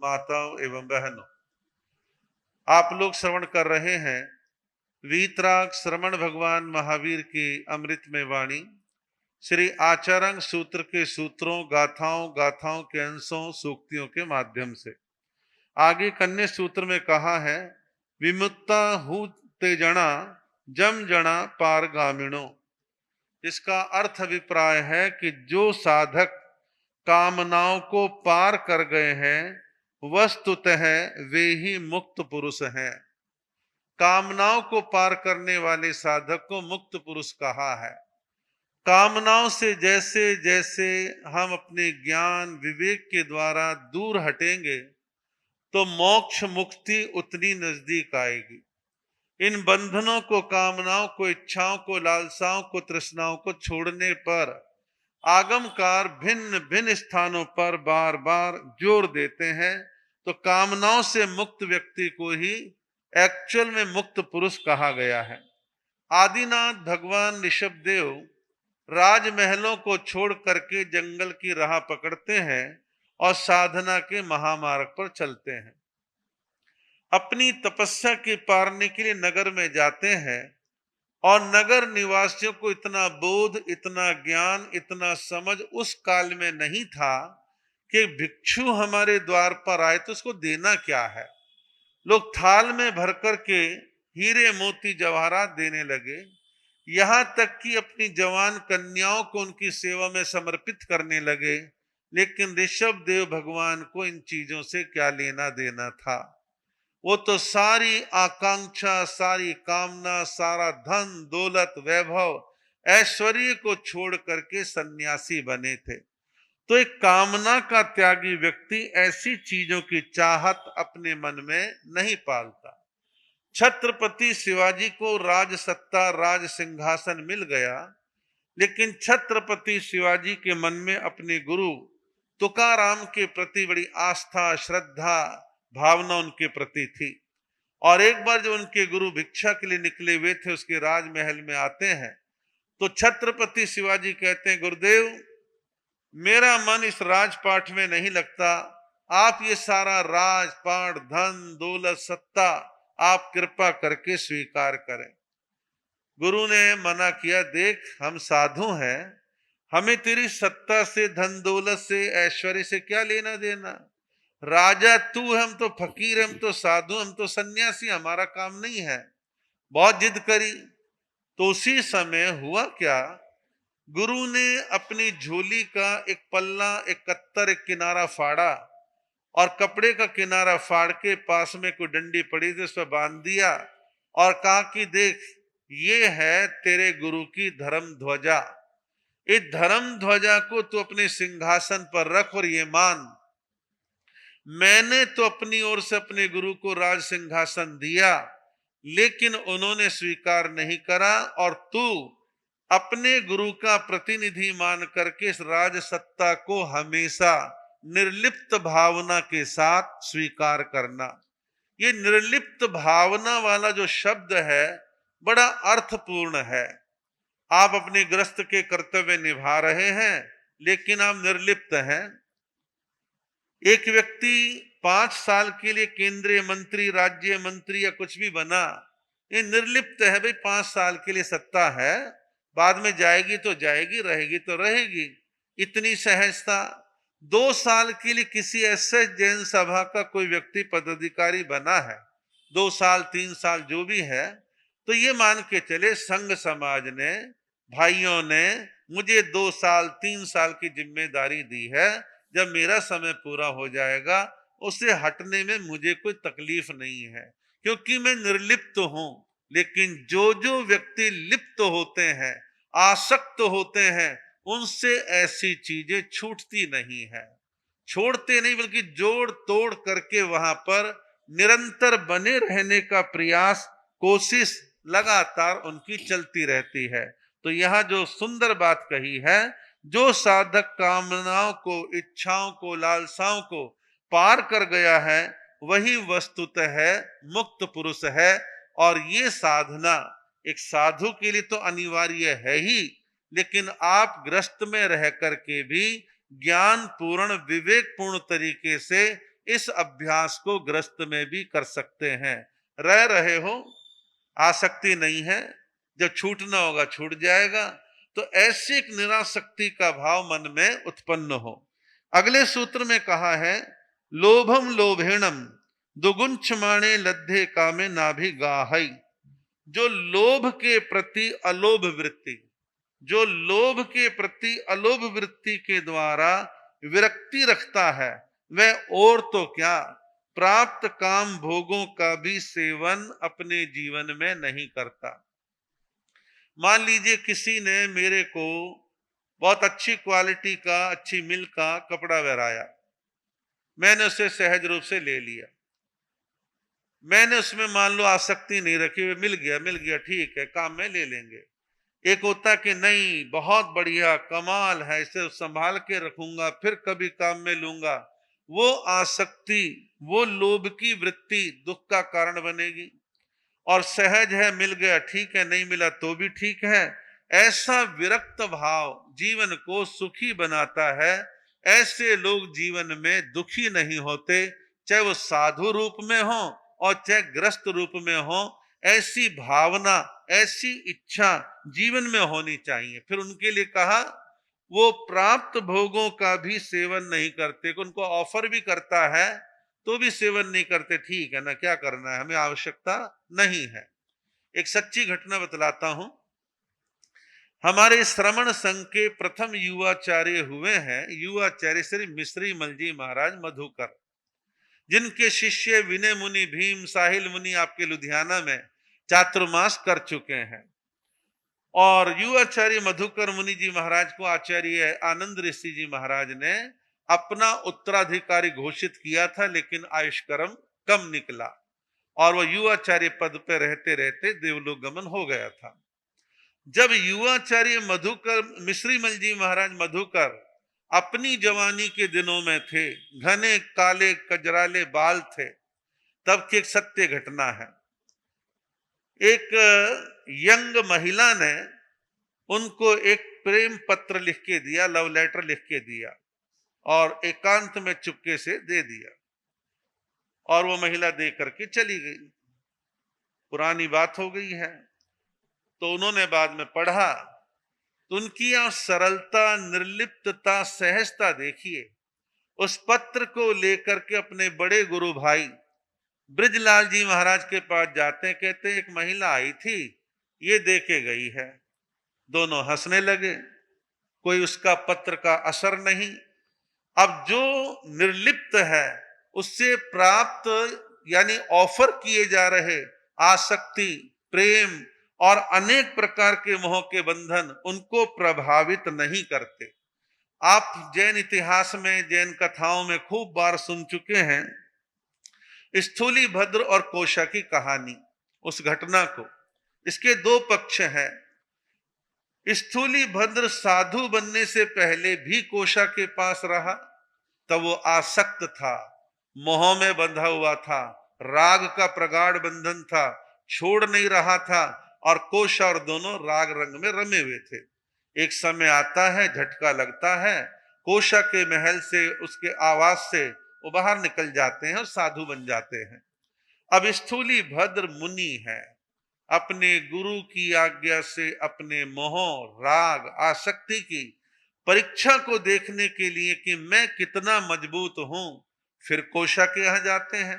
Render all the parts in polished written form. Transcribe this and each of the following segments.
माताओं एवं बहनों, आप लोग श्रवण कर रहे हैं वीतराग श्रवण भगवान महावीर की अमृतमय वाणी, श्री आचार्य सूत्र के सूत्रों, गाथाओं गाथाओं के अंशों, सूक्तियों के माध्यम से। आगे कन्या सूत्र में कहा है, विमुक्ता हु ते जना जम जना पारगामिणो। इसका अर्थ अभिप्राय है कि जो साधक कामनाओं को पार कर गए हैं, वस्तुतः वे ही मुक्त पुरुष हैं। कामनाओं को पार करने वाले साधक को मुक्त पुरुष कहा है। कामनाओं से जैसे जैसे हम अपने ज्ञान विवेक के द्वारा दूर हटेंगे, तो मोक्ष मुक्ति उतनी नजदीक आएगी। इन बंधनों को, कामनाओं को, इच्छाओं को, लालसाओं को, तृष्णाओं को छोड़ने पर आगमकार भिन्न भिन्न स्थानों पर बार बार जोर देते हैं। तो कामनाओं से मुक्त व्यक्ति को ही एक्चुअल में मुक्त पुरुष कहा गया है। आदिनाथ भगवान ऋषभदेव राजमहलों को छोड़ करके जंगल की राह पकड़ते हैं और साधना के महामार्ग पर चलते हैं। अपनी तपस्या के पारने के लिए नगर में जाते हैं और नगर निवासियों को इतना बोध, इतना ज्ञान, इतना समझ उस काल में नहीं था कि भिक्षु हमारे द्वार पर आए तो उसको देना क्या है। लोग थाल में भर कर के हीरे मोती जवाहरात देने लगे, यहां तक कि अपनी जवान कन्याओं को उनकी सेवा में समर्पित करने लगे। लेकिन ऋषभदेव भगवान को इन चीजों से क्या लेना देना था। वो तो सारी आकांक्षा, सारी कामना, सारा धन दौलत, वैभव, ऐश्वर्य को छोड़ करके सन्यासी बने थे। तो एक कामना का त्यागी व्यक्ति ऐसी चीजों की चाहत अपने मन में नहीं पालता। छत्रपति शिवाजी को राज सत्ता, राज सिंहासन मिल गया, लेकिन छत्रपति शिवाजी के मन में अपने गुरु तुकाराम के प्रति बड़ी आस्था, श्रद्धा, भावना उनके प्रति थी। और एक बार जब उनके गुरु भिक्षा के लिए निकले हुए थे, उसके राजमहल में आते हैं, तो छत्रपति शिवाजी कहते हैं, गुरुदेव मेरा मन इस राजपाट में नहीं लगता, आप ये सारा राजपाट, धन दौलत, सत्ता आप कृपा करके स्वीकार करें। गुरु ने मना किया, देख हम साधु हैं, हमें तेरी सत्ता से, धन दौलत से, ऐश्वर्य से क्या लेना देना। राजा तू, हम तो फकीर, हम तो साधु, हम तो सन्यासी, हमारा काम नहीं है। बहुत जिद करी। तो उसी समय हुआ क्या, गुरु ने अपनी झोली का एक पल्ला, एक कत्तर, एक किनारा फाड़ा और कपड़े का किनारा फाड़ के पास में कोई डंडी पड़ी थी उस पर बांध दिया और कहा कि देख ये है तेरे गुरु की धर्म ध्वजा। इस धर्म ध्वजा को तू अपने सिंहासन पर रख और ये मान, मैंने तो अपनी ओर से अपने गुरु को राज सिंहासन दिया, लेकिन उन्होंने स्वीकार नहीं करा और तू अपने गुरु का प्रतिनिधि मान करके इस राज सत्ता को हमेशा निर्लिप्त भावना के साथ स्वीकार करना। ये निर्लिप्त भावना वाला जो शब्द है बड़ा अर्थपूर्ण है। आप अपने गृहस्थ के कर्तव्य निभा रहे हैं, लेकिन आप निर्लिप्त हैं। एक व्यक्ति 5 साल के लिए केंद्रीय मंत्री, राज्य मंत्री या कुछ भी बना, ये निर्लिप्त है। भाई 5 साल के लिए सत्ता है, बाद में जाएगी तो जाएगी, रहेगी तो रहेगी, इतनी सहजता। 2 साल के लिए किसी ऐसे जैन सभा का कोई व्यक्ति पदाधिकारी बना है, 2 साल 3 साल जो भी है, तो ये मान के चले संघ समाज ने, भाइयों ने मुझे 2 साल 3 साल की जिम्मेदारी दी है, जब मेरा समय पूरा हो जाएगा उसे हटने में मुझे कोई तकलीफ नहीं है, क्योंकि मैं निर्लिप्त हूं। लेकिन जो जो व्यक्ति लिप्त होते हैं, आसक्त होते हैं, उनसे ऐसी चीजें छूटती नहीं है। छोड़ते नहीं, बल्कि जोड़ तोड़ करके वहां पर निरंतर बने रहने का प्रयास, कोशिश लगातार उनकी चलती रहती है। तो यहां जो सुंदर बात कही है, जो साधक कामनाओं को, इच्छाओं को, लालसाओं को पार कर गया है, वही वस्तुतः है मुक्त पुरुष है। और ये साधना एक साधु के लिए तो अनिवार्य है ही, लेकिन आप गृहस्थ में रह करके भी ज्ञान पूर्ण, विवेक पूर्ण तरीके से इस अभ्यास को गृहस्थ में भी कर सकते हैं। रह रहे हो, आसक्ति नहीं है, जब छूटना होगा छूट जाएगा, तो ऐसी एक निरासक्ति का भाव मन में उत्पन्न हो। अगले सूत्र में कहा है, लोभम लोभेणम दुगुंचमाणे लद्धे कामे नाभि गाहई। जो लोभ के प्रति अलोभ वृत्ति, जो लोभ के प्रति अलोभ वृत्ति के द्वारा विरक्ति रखता है, वह और तो क्या, प्राप्त काम भोगों का भी सेवन अपने जीवन में नहीं करता। मान लीजिए किसी ने मेरे को बहुत अच्छी क्वालिटी का, अच्छी मिल का कपड़ा वहराया, मैंने उसे सहज रूप से ले लिया, मैंने उसमें मान लो आसक्ति नहीं रखी, हुई मिल गया ठीक है, काम में ले लेंगे। एक होता कि नहीं, बहुत बढ़िया कमाल है, इसे संभाल के रखूंगा, फिर कभी काम में लूंगा। वो आसक्ति, वो लोभ की वृत्ति दुख का कारण बनेगी। और सहज है, मिल गया ठीक है, नहीं मिला तो भी ठीक है, ऐसा विरक्त भाव जीवन को सुखी बनाता है। ऐसे लोग जीवन में दुखी नहीं होते, चाहे वो साधु रूप में हो और चाहे ग्रस्त रूप में हो। ऐसी भावना, ऐसी इच्छा जीवन में होनी चाहिए। फिर उनके लिए कहा, वो प्राप्त भोगों का भी सेवन नहीं करते, उनको ऑफर भी करता है तो भी सेवन नहीं करते। ठीक है ना, क्या करना है, हमें आवश्यकता नहीं है। एक सच्ची घटना बतलाता हूं। हमारे श्रमण संघ के प्रथम युवाचार्य हुए हैं, युवाचार्य श्री मिश्री मल जी महाराज मधुकर, जिनके शिष्य विनय मुनि, भीम, साहिल मुनि आपके लुधियाना में चातुर्मास कर चुके हैं। और युवाचार्य मधुकर मुनि जी महाराज को आचार्य आनंद ऋषि जी महाराज ने अपना उत्तराधिकारी घोषित किया था, लेकिन आयुष्कर्म कम निकला और वह युवाचार्य पद पर रहते रहते देवलोक गमन हो गया था। जब युवाचार्य मधुकर, मिश्रीमल जी महाराज मधुकर अपनी जवानी के दिनों में थे, घने काले कजराले बाल थे, तब की एक सत्य घटना है। एक यंग महिला ने उनको एक प्रेम पत्र लिख के दिया, लव लेटर लिख के दिया और एकांत में चुपके से दे दिया, और वो महिला दे करके चली गई। पुरानी बात हो गई है। तो उन्होंने बाद में पढ़ा, तो उनकी यहां सरलता, निर्लिप्तता, सहजता देखिए। उस पत्र को लेकर के अपने बड़े गुरु भाई ब्रिजलाल जी महाराज के पास जाते हैं, कहते हैं एक महिला आई थी, ये दे के गई है। दोनों हंसने लगे, कोई उसका पत्र का असर नहीं। अब जो निर्लिप्त है, उससे प्राप्त यानी ऑफर किए जा रहे आसक्ति, प्रेम और अनेक प्रकार के मोह के बंधन उनको प्रभावित नहीं करते। आप जैन इतिहास में, जैन कथाओं में खूब बार सुन चुके हैं स्थूली भद्र और कोशा की कहानी, उस घटना को। इसके दो पक्ष हैं। स्थूली भद्र साधु बनने से पहले भी कोशा के पास रहा, तब वो आसक्त था, मोह में बंधा हुआ था, राग का प्रगाढ़ बंधन था, छोड़ नहीं रहा था, और कोशा और दोनों राग रंग में रमे हुए थे। एक समय आता है, झटका लगता है, कोशा के महल से, उसके आवास से वो बाहर निकल जाते हैं और साधु बन जाते हैं। अब स्थूली भद्र मुनि है, अपने गुरु की आज्ञा से अपने मोह, राग, आसक्ति की परीक्षा को देखने के लिए कि मैं कितना मजबूत हूं, फिर कोशा के यहां जाते हैं।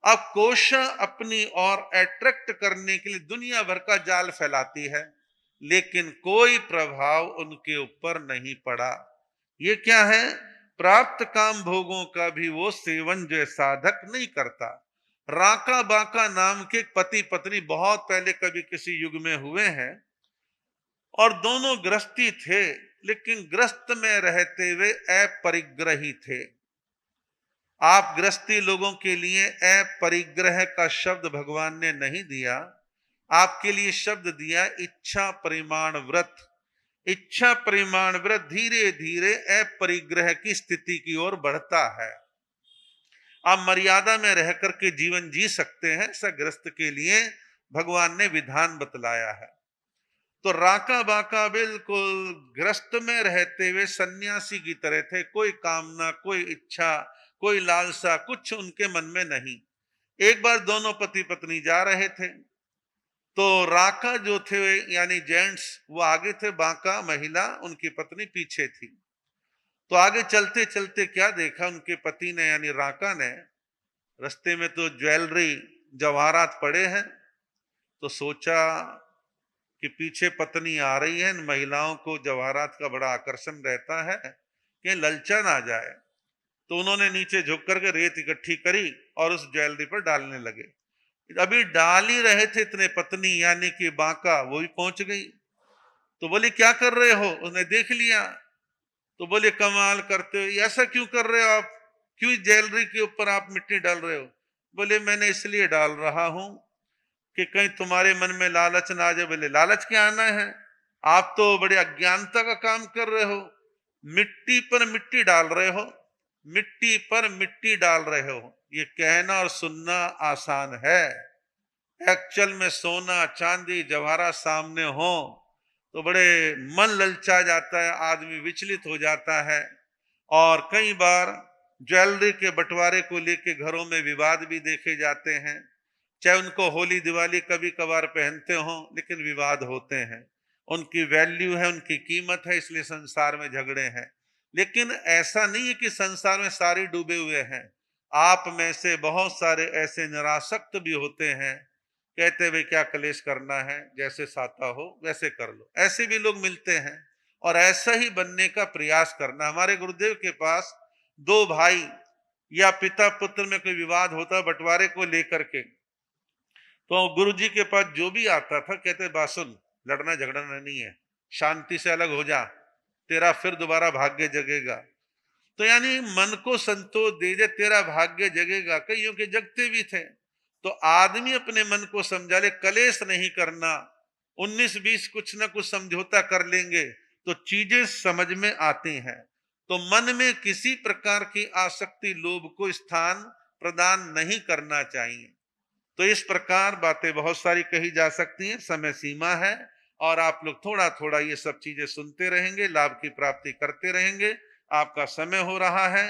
अब कोशा अपनी ओर अट्रैक्ट करने के लिए दुनिया भर का जाल फैलाती है, लेकिन कोई प्रभाव उनके ऊपर नहीं पड़ा। ये क्या है? प्राप्त काम भोगों का भी वो सेवन जो साधक नहीं करता। राका बाका नाम के पति पत्नी बहुत पहले कभी किसी युग में हुए हैं, और दोनों गृहस्थी थे, लेकिन ग्रस्त में रहते हुए अपरिग्रही थे। आप गृहस्थी लोगों के लिए अपरिग्रह का शब्द भगवान ने नहीं दिया, आपके लिए शब्द दिया इच्छा परिमाण व्रत। इच्छा परिमाण व्रत धीरे धीरे अपरिग्रह की स्थिति की ओर बढ़ता है। आप मर्यादा में रह करके जीवन जी सकते हैं, ऐसा गृहस्थ के लिए भगवान ने विधान बतलाया है। तो राका बाका बिल्कुल ग्रस्त में रहते हुए सन्यासी की तरह थे, कोई कामना, कोई इच्छा, कोई लालसा कुछ उनके मन में नहीं। एक बार दोनों पति पत्नी जा रहे थे, तो राका जो थे यानी जेंट्स वो आगे थे, बांका महिला उनकी पत्नी पीछे थी। तो आगे चलते चलते क्या देखा उनके पति ने यानी राका ने, रास्ते में तो ज्वेलरी जवाहरात पड़े हैं, तो सोचा कि पीछे पत्नी आ रही है, इन महिलाओं को जवाहरात का बड़ा आकर्षण रहता है कि ललचा ना जाए। तो उन्होंने नीचे झुक करके रेत इकट्ठी करी और उस ज्वेलरी पर डालने लगे। अभी डाल ही रहे थे, इतने पत्नी यानी कि बांका वो भी पहुंच गई। तो बोली क्या कर रहे हो, उसने देख लिया। तो बोले कमाल करते हो, ऐसा क्यों कर रहे हो आप, क्यों ज्वेलरी के ऊपर आप मिट्टी डाल रहे हो। बोले मैंने इसलिए डाल रहा हूं कि कहीं तुम्हारे मन में लालच ना आ जाए। बोले लालच क्या आना है, आप तो बड़े अज्ञानता का काम कर रहे हो, मिट्टी पर मिट्टी डाल रहे हो, मिट्टी पर मिट्टी डाल रहे हो। ये कहना और सुनना आसान है, एक्चुअल में सोना चांदी जवाहरात सामने हो तो बड़े मन ललचा जाता है, आदमी विचलित हो जाता है। और कई बार ज्वेलरी के बंटवारे को लेके घरों में विवाद भी देखे जाते हैं, चाहे उनको होली दिवाली कभी कभार पहनते हो लेकिन विवाद होते हैं। उनकी वैल्यू है, उनकी कीमत है, इसलिए संसार में झगड़े हैं। लेकिन ऐसा नहीं है कि संसार में सारे डूबे हुए हैं। आप में से बहुत सारे ऐसे निरासक्त भी होते हैं, कहते हुए क्या कलेश करना है, जैसे साता हो वैसे कर लो। ऐसे भी लोग मिलते हैं और ऐसा ही बनने का प्रयास करना। हमारे गुरुदेव के पास दो भाई या पिता पुत्र में कोई विवाद होता बंटवारे को लेकर के, तो गुरु जी के पास जो भी आता था कहते बासुन लड़ना झगड़ना नहीं है, शांति से अलग हो जा, तेरा फिर दोबारा भाग्य जगेगा। तो यानी मन को संतोष दे दे, तेरा भाग्य जगेगा। कईयों के जगते भी थे। तो आदमी अपने मन को समझा ले, कलेश नहीं करना, 19-20 कुछ ना कुछ समझौता कर लेंगे तो चीजें समझ में आती हैं। तो मन में किसी प्रकार की आसक्ति लोभ को स्थान प्रदान नहीं करना चाहिए। तो इस प्रकार बातें बहुत सारी कही जा सकती हैं, समय सीमा है और आप लोग थोड़ा थोड़ा ये सब चीजें सुनते रहेंगे, लाभ की प्राप्ति करते रहेंगे। आपका समय हो रहा है,